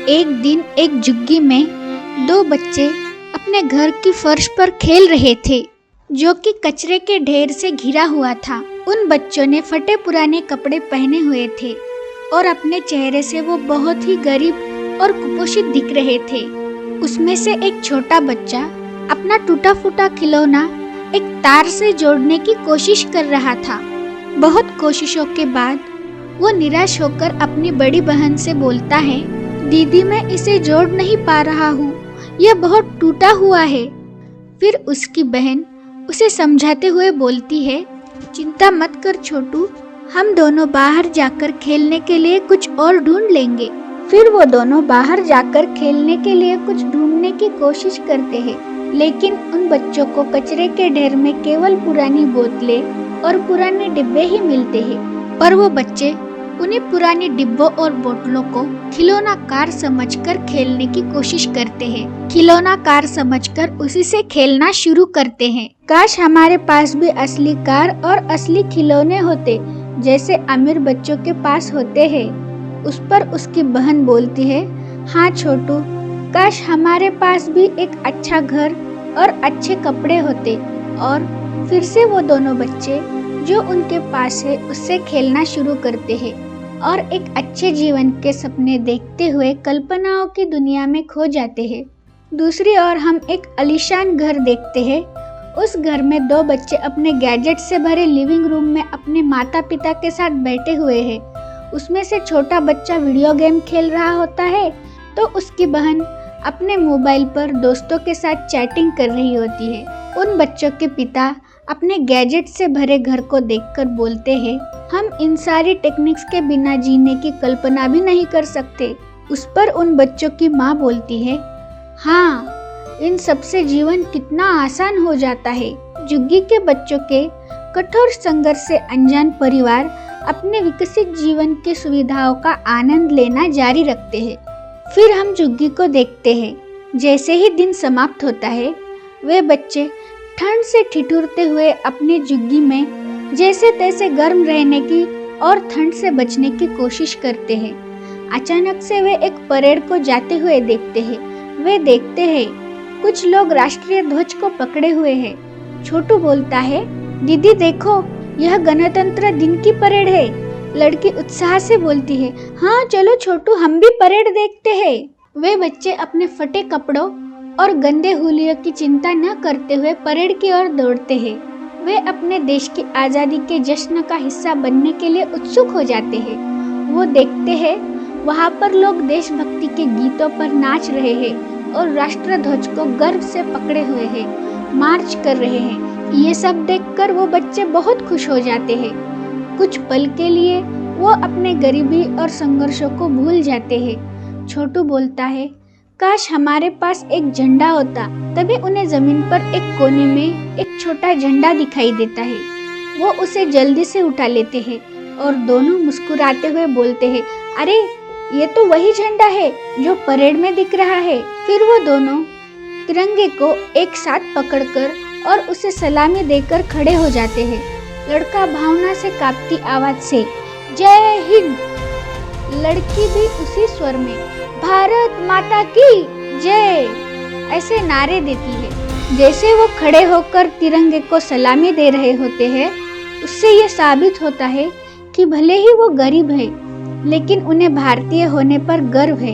एक दिन एक झुग्गी में दो बच्चे अपने घर की फर्श पर खेल रहे थे, जो कि कचरे के ढेर से घिरा हुआ था। उन बच्चों ने फटे पुराने कपड़े पहने हुए थे और अपने चेहरे से वो बहुत ही गरीब और कुपोषित दिख रहे थे। उसमें से एक छोटा बच्चा अपना टूटा फूटा खिलौना एक तार से जोड़ने की कोशिश कर रहा था। बहुत कोशिशों के बाद वो निराश होकर अपनी बड़ी बहन से बोलता है, दीदी मैं इसे जोड़ नहीं पा रहा हूँ, यह बहुत टूटा हुआ है। फिर उसकी बहन उसे समझाते हुए बोलती है, चिंता मत कर छोटू, हम दोनों बाहर जाकर खेलने के लिए कुछ और ढूंढ लेंगे। फिर वो दोनों बाहर जाकर खेलने के लिए कुछ ढूंढने की कोशिश करते हैं, लेकिन उन बच्चों को कचरे के ढेर में केवल पुरानी बोतलें और पुराने डिब्बे ही मिलते हैं। पर वो बच्चे उन्हीं पुरानी डिब्बों और बोतलों को खिलौना कार समझकर खेलने की कोशिश करते हैं। खिलौना कार समझकर उसी से खेलना शुरू करते हैं। काश हमारे पास भी असली कार और असली खिलौने होते, जैसे अमीर बच्चों के पास होते हैं। उस पर उसकी बहन बोलती है, हाँ छोटू, काश हमारे पास भी एक अच्छा घर और अच्छे कपड़े होते। और फिर से वो दोनों बच्चे जो उनके पास है उससे खेलना शुरू करते हैं और एक अच्छे जीवन के सपने देखते हुए कल्पनाओं की दुनिया में खो जाते हैं। दूसरी ओर हम एक आलीशान घर देखते हैं। उस घर में दो बच्चे अपने गैजेट से भरे लिविंग रूम में अपने माता पिता के साथ बैठे हुए हैं। उसमें से छोटा बच्चा वीडियो गेम खेल रहा होता है तो उसकी बहन अपने मोबाइल पर दोस्तों के साथ चैटिंग कर रही होती है। उन बच्चों के पिता अपने गैजेट से भरे घर को देखकर बोलते हैं, हम इन सारी टेक्निक्स के बिना जीने की कल्पना भी नहीं कर सकते। उस पर उन बच्चों की माँ बोलती है, हाँ, इन सब से जीवन कितना आसान हो जाता है। झुग्गी के बच्चों के कठोर संघर्ष से अनजान परिवार अपने विकसित जीवन की सुविधाओं का आनंद लेना जारी रखते हैं। फिर हम झुग्गी को देखते हैं। जैसे ही दिन समाप्त होता है, वे बच्चे ठंड से ठिठुरते हुए अपनी झुग्गी में जैसे तैसे गर्म रहने की और ठंड से बचने की कोशिश करते हैं। अचानक से वे एक परेड को जाते हुए देखते हैं। वे देखते हैं कुछ लोग राष्ट्रीय ध्वज को पकड़े हुए हैं। छोटू बोलता है, दीदी देखो, यह गणतंत्र दिन की परेड है। लड़की उत्साह से बोलती है, हाँ चलो छोटू, हम भी परेड देखते हैं। वे बच्चे अपने फटे कपड़ों और गंदे हुलियों की चिंता न करते हुए परेड की ओर दौड़ते हैं। वे अपने देश की आज़ादी के जश्न का हिस्सा बनने के लिए उत्सुक हो जाते हैं। वो देखते हैं वहाँ पर लोग देशभक्ति के गीतों पर नाच रहे हैं और राष्ट्र ध्वज को गर्व से पकड़े हुए हैं, मार्च कर रहे हैं। ये सब देखकर वो बच्चे बहुत खुश हो जाते हैं। कुछ पल के लिए वो अपने गरीबी और संघर्षों को भूल जाते हैं। छोटू बोलता है, काश हमारे पास एक झंडा होता। तभी उन्हें जमीन पर एक कोने में एक छोटा झंडा दिखाई देता है। वो उसे जल्दी से उठा लेते हैं और दोनों मुस्कुराते हुए बोलते हैं, अरे ये तो वही झंडा है जो परेड में दिख रहा है। फिर वो दोनों तिरंगे को एक साथ पकड़कर और उसे सलामी देकर खड़े हो जाते हैं। लड़का भावना से कांपती आवाज से, जय हिंद। लड़की भी उसी स्वर में, भारत माता की जय, ऐसे नारे देती है। जैसे वो खड़े होकर तिरंगे को सलामी दे रहे होते हैं, उससे ये साबित होता है कि भले ही वो गरीब है, लेकिन उन्हें भारतीय होने पर गर्व है।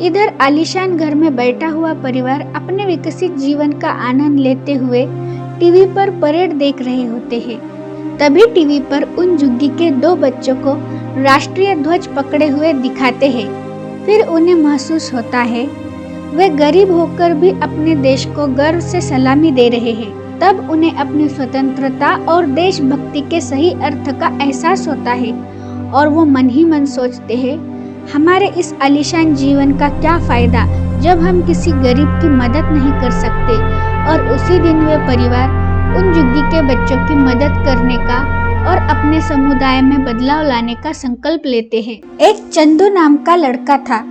इधर आलीशान घर में बैठा हुआ परिवार अपने विकसित जीवन का आनंद लेते हुए टीवी पर परेड देख रहे होते हैं। तभी टीवी पर उन झुग्गी के दो बच्चों को राष्ट्रीय ध्वज पकड़े हुए दिखाते हैं। फिर उन्हें महसूस होता है वे गरीब होकर भी अपने देश को गर्व से सलामी दे रहे हैं। तब उन्हें अपनी स्वतंत्रता और देशभक्ति के सही अर्थ का एहसास होता है और वो मन ही मन सोचते हैं, हमारे इस आलीशान जीवन का क्या फायदा जब हम किसी गरीब की मदद नहीं कर सकते। और उसी दिन वे परिवार उन झुग्गी के बच्चों की मदद करने का और अपने समुदाय में बदलाव लाने का संकल्प लेते हैं। एक चंदू नाम का लड़का था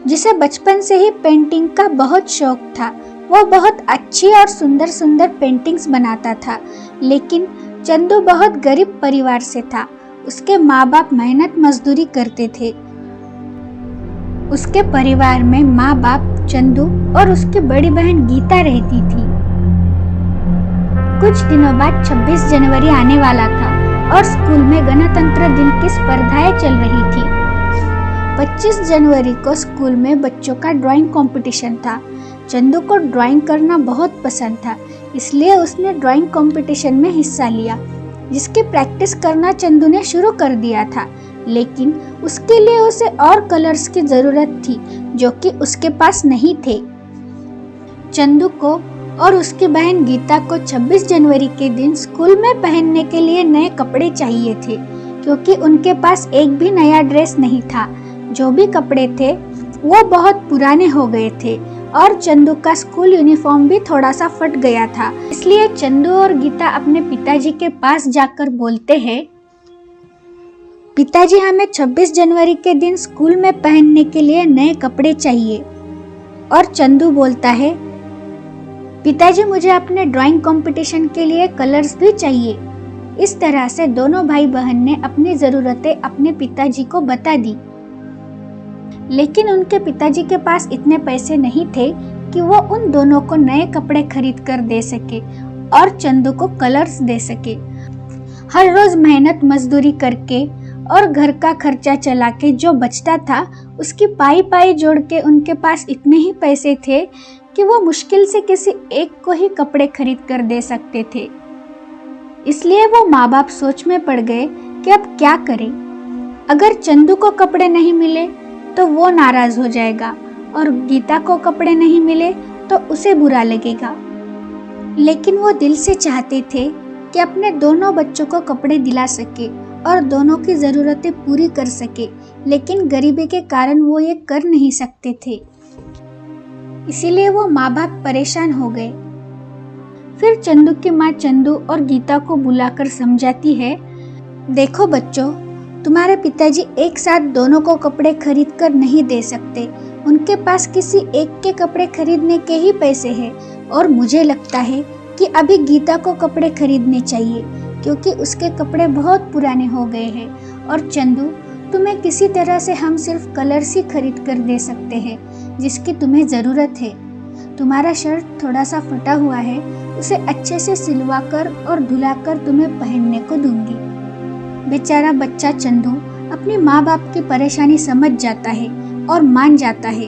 जिसे बचपन से ही पेंटिंग का बहुत शौक था। वो बहुत अच्छी और सुंदर सुंदर पेंटिंग्स बनाता था, लेकिन चंदू बहुत गरीब परिवार से था। उसके माँ बाप मेहनत मजदूरी करते थे उसके परिवार में माँ बाप, चंदू और उसकी बड़ी बहन गीता रहती थी। कुछ दिनों बाद 26 जनवरी आने वाला था और स्कूल में गणतंत्र दिन की स्पर्धाएं चल रही थी। 25 जनवरी को स्कूल में बच्चों का ड्राइंग कंपटीशन था। चंदू को ड्राइंग करना बहुत पसंद था, इसलिए उसने ड्राइंग कंपटीशन में हिस्सा लिया, जिसकी प्रैक्टिस करना चंदू ने शुरू कर दिया था। लेकिन उसके लिए उसे और कलर्स की जरूरत थी, जो कि उसके पास नहीं थे। चंदू को और उसकी बहन गीता को 26 जनवरी के दिन स्कूल में पहनने के लिए नए कपड़े चाहिए थे, क्योंकि उनके पास एक भी नया ड्रेस नहीं था। जो भी कपड़े थे वो बहुत पुराने हो गए थे और चंदू का स्कूल यूनिफॉर्म भी थोड़ा सा फट गया था। इसलिए चंदू और गीता अपने पिताजी के पास जाकर बोलते हैं, पिताजी हमें 26 जनवरी के दिन स्कूल में पहनने के लिए नए कपड़े चाहिए। और चंदू बोलता है, पिताजी मुझे अपने ड्राइंग कंपटीशन के लिए कलर्स भी चाहिए। इस तरह से दोनों भाई बहन ने अपनी जरूरतें अपने पिताजी को बता दी। लेकिन उनके पिताजी के पास इतने पैसे नहीं थे कि वो उन दोनों को नए कपड़े खरीद कर दे सके और चंदू को कलर्स दे सके। हर रोज मेहनत मजदूरी करके और घर का खर्चा चला के जो बचता था, उसकी पाई पाई जोड़ के उनके पास इतने ही पैसे थे कि वो मुश्किल से किसी एक को ही कपड़े खरीद कर दे सकते थे। इसलिए वो माँ बाप सोच में पड़ गए कि अब क्या करें। अगर चंदू को कपड़े नहीं मिले तो वो नाराज हो जाएगा और गीता को कपड़े नहीं मिले तो उसे बुरा लगेगा। लेकिन वो दिल से चाहते थे कि अपने दोनों बच्चों को कपड़े दिला सके और दोनों की जरूरतें पूरी कर सके, लेकिन गरीबी के कारण वो ये कर नहीं सकते थे। इसीलिए वो माँ बाप परेशान हो गए। फिर चंदू की माँ चंदू और गीता को बुलाकर समझाती है, देखो बच्चों, तुम्हारे पिताजी एक साथ दोनों को कपड़े खरीद कर नहीं दे सकते। उनके पास किसी एक के कपड़े खरीदने के ही पैसे हैं और मुझे लगता है कि अभी गीता को कपड़े खरीदने चाहिए, क्योंकि उसके कपड़े बहुत पुराने हो गए हैं। और चंदू, तुम्हें किसी तरह से हम सिर्फ कलर्स ही खरीद कर दे सकते हैं जिसकी तुम्हें ज़रूरत है। तुम्हारा शर्ट थोड़ा सा फटा हुआ है, उसे अच्छे से सिलवा कर और धुला कर तुम्हें पहनने को दूंगी। बेचारा बच्चा चंदू अपनी माँ बाप की परेशानी समझ जाता है और मान जाता है।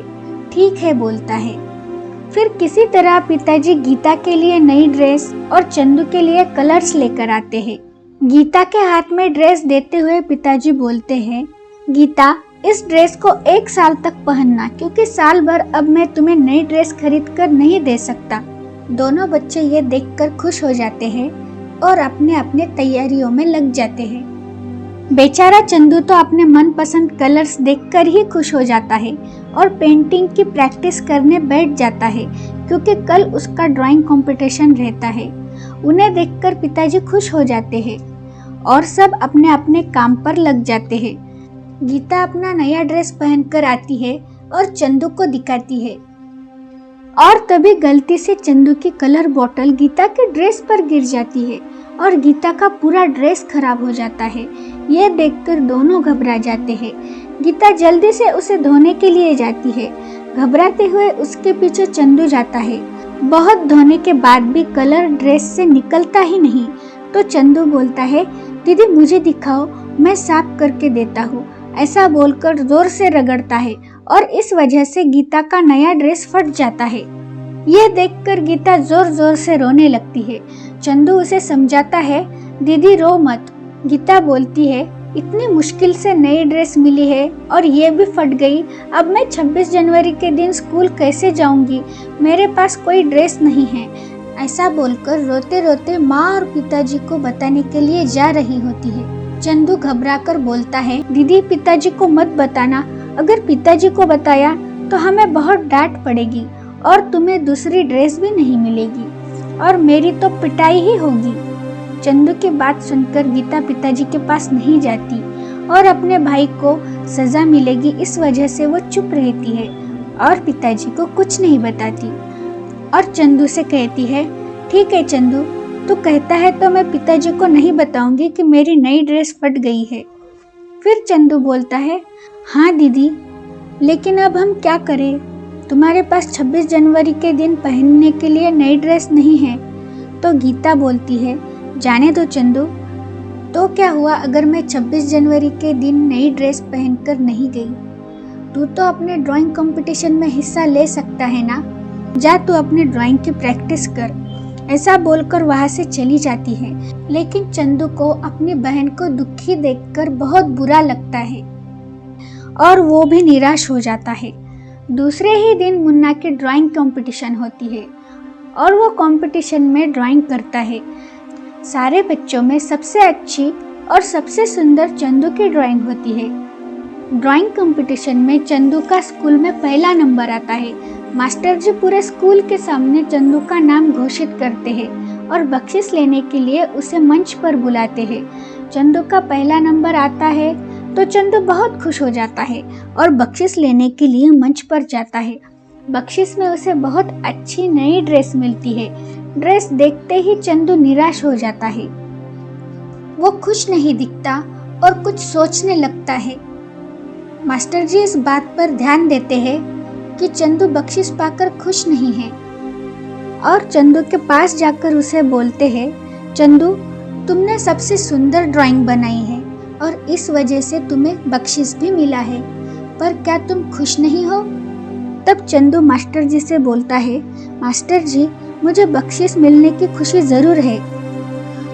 ठीक है बोलता है। फिर किसी तरह पिताजी गीता के लिए नई ड्रेस और चंदू के लिए कलर्स लेकर आते हैं। गीता के हाथ में ड्रेस देते हुए पिताजी बोलते हैं, गीता, इस ड्रेस को 1 साल तक पहनना, क्योंकि साल भर अब मैं तुम्हें नई ड्रेस खरीद कर नहीं दे सकता। दोनों बच्चे ये देखकर खुश हो जाते हैं और अपने अपने तैयारियों में लग जाते हैं। बेचारा चंदू तो अपने मनपसंद कलर्स देखकर ही खुश हो जाता है और पेंटिंग की प्रैक्टिस करने बैठ जाता है, क्योंकि कल उसका ड्राइंग कंपटीशन रहता है। उन्हें देखकर पिताजी खुश हो जाते हैं और सब अपने अपने काम पर लग जाते हैं। गीता अपना नया ड्रेस पहनकर आती है और चंदू को दिखाती है, और तभी गलती से चंदू की कलर बोतल गीता के ड्रेस पर गिर जाती है और गीता का पूरा ड्रेस खराब हो जाता है। ये देखकर दोनों घबरा जाते हैं। गीता जल्दी से उसे धोने के लिए जाती है। घबराते हुए उसके पीछे चंदू जाता है। बहुत धोने के बाद भी कलर ड्रेस से निकलता ही नहीं, तो चंदू बोलता है, दीदी मुझे दिखाओ, मैं साफ करके देता हूँ। ऐसा बोलकर जोर से रगड़ता है और इस वजह से गीता का नया ड्रेस फट जाता है। यह देखकर गीता जोर जोर से रोने लगती है। चंदू उसे समझाता है, दीदी रो मत। गीता बोलती है, इतनी मुश्किल से नई ड्रेस मिली है और ये भी फट गई। अब मैं 26 जनवरी के दिन स्कूल कैसे जाऊंगी? मेरे पास कोई ड्रेस नहीं है। ऐसा बोलकर रोते रोते माँ और पिताजी को बताने के लिए जा रही होती है। चंदू घबराकर बोलता है, दीदी पिताजी को मत बताना। अगर पिताजी को बताया तो हमें बहुत डांट पड़ेगी और तुम्हें दूसरी ड्रेस भी नहीं मिलेगी और मेरी तो पिटाई ही होगी। चंदू की बात सुनकर गीता पिताजी के पास नहीं जाती और अपने भाई को सजा मिलेगी इस वजह से वो चुप रहती है और पिताजी को कुछ नहीं बताती और चंदू से कहती है, ठीक है चंदू, तू कहता है तो मैं पिताजी को नहीं बताऊंगी कि मेरी नई ड्रेस फट गई है। फिर चंदू बोलता है, हाँ दीदी, लेकिन अब हम क्या करें? तुम्हारे पास 26 जनवरी के दिन पहनने के लिए नई ड्रेस नहीं है। तो गीता बोलती है, जाने दो चंदू, तो क्या हुआ अगर मैं 26 जनवरी के दिन नई ड्रेस पहनकर नहीं गई? तू तो अपने ड्राइंग कंपटीशन में हिस्सा ले सकता है ना। जा तू अपनी ड्राइंग की प्रैक्टिस कर। ऐसा बोलकर वहाँ से चली जाती है। लेकिन चंदू को अपनी बहन को दुखी देखकर बहुत बुरा लगता है और वो भी निराश हो जाता है। दूसरे ही दिन मुन्ना की ड्राइंग कंपटीशन होती है और वो कंपटीशन में ड्राइंग करता है। सारे बच्चों में सबसे अच्छी और सबसे सुंदर चंदू की ड्राइंग होती है। ड्राइंग कंपटीशन में चंदू का स्कूल में पहला नंबर आता है। मास्टर जी पूरे स्कूल के सामने चंदू का नाम घोषित करते हैं और बख्शिश लेने के लिए उसे मंच पर बुलाते हैं। चंदू का पहला नंबर आता है तो चंदू बहुत खुश हो जाता है और बख्शिश लेने के लिए मंच पर जाता है। बख्शिश में उसे बहुत अच्छी नई ड्रेस मिलती है। ड्रेस देखते ही चंदू निराश हो जाता है। वो खुश नहीं दिखता और कुछ सोचने लगता है। मास्टर जी इस बात पर ध्यान देते हैं कि चंदू बख्शिश पाकर खुश नहीं है और चंदू के पास जाकर उसे बोलते हैं, चंदू, तुमने सबसे सुंदर ड्राइंग बनाई है और इस वजह से तुम्हें बख्शिश भी मिला है, पर क्या तुम खुश नहीं हो? तब चंदू मास्टर जी से बोलता है, मास्टर जी, मुझे बख्शिश मिलने की खुशी जरूर है।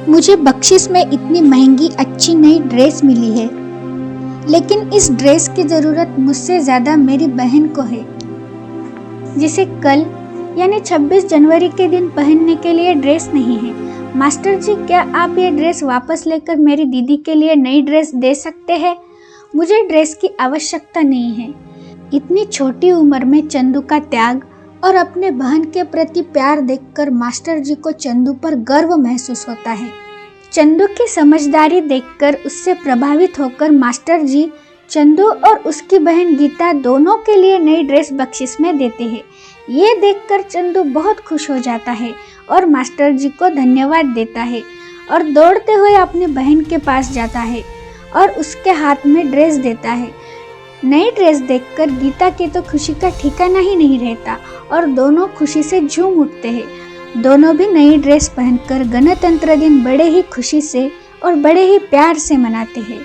मुझे बख्शिश में इतनी महंगी अच्छी नई ड्रेस मिली है, लेकिन इस ड्रेस की ज़रूरत मुझसे ज़्यादा मेरी बहन को है, जिसे कल यानी 26 जनवरी के दिन पहनने के लिए ड्रेस नहीं है। मास्टर जी, क्या आप ये ड्रेस वापस लेकर मेरी दीदी के लिए नई ड्रेस दे सकते हैं? मुझे ड्रेस की आवश्यकता नहीं है। इतनी छोटी उम्र में चंदू का त्याग और अपने बहन के प्रति प्यार देखकर मास्टर जी को चंदू पर गर्व महसूस होता है। चंदू की समझदारी देखकर उससे प्रभावित होकर मास्टर जी चंदू और उसकी बहन गीता दोनों के लिए नई ड्रेस बख्शिश में देते हैं। ये देखकर चंदू बहुत खुश हो जाता है और मास्टर जी को धन्यवाद देता है और दौड़ते हुए अपनी बहन के पास जाता है और उसके हाथ में ड्रेस देता है। नई ड्रेस देखकर गीता की तो खुशी का ठिकाना ही नहीं रहता और दोनों खुशी से झूम उठते हैं। दोनों भी नई ड्रेस पहनकर गणतंत्र दिन बड़े ही खुशी से और बड़े ही प्यार से मनाते हैं।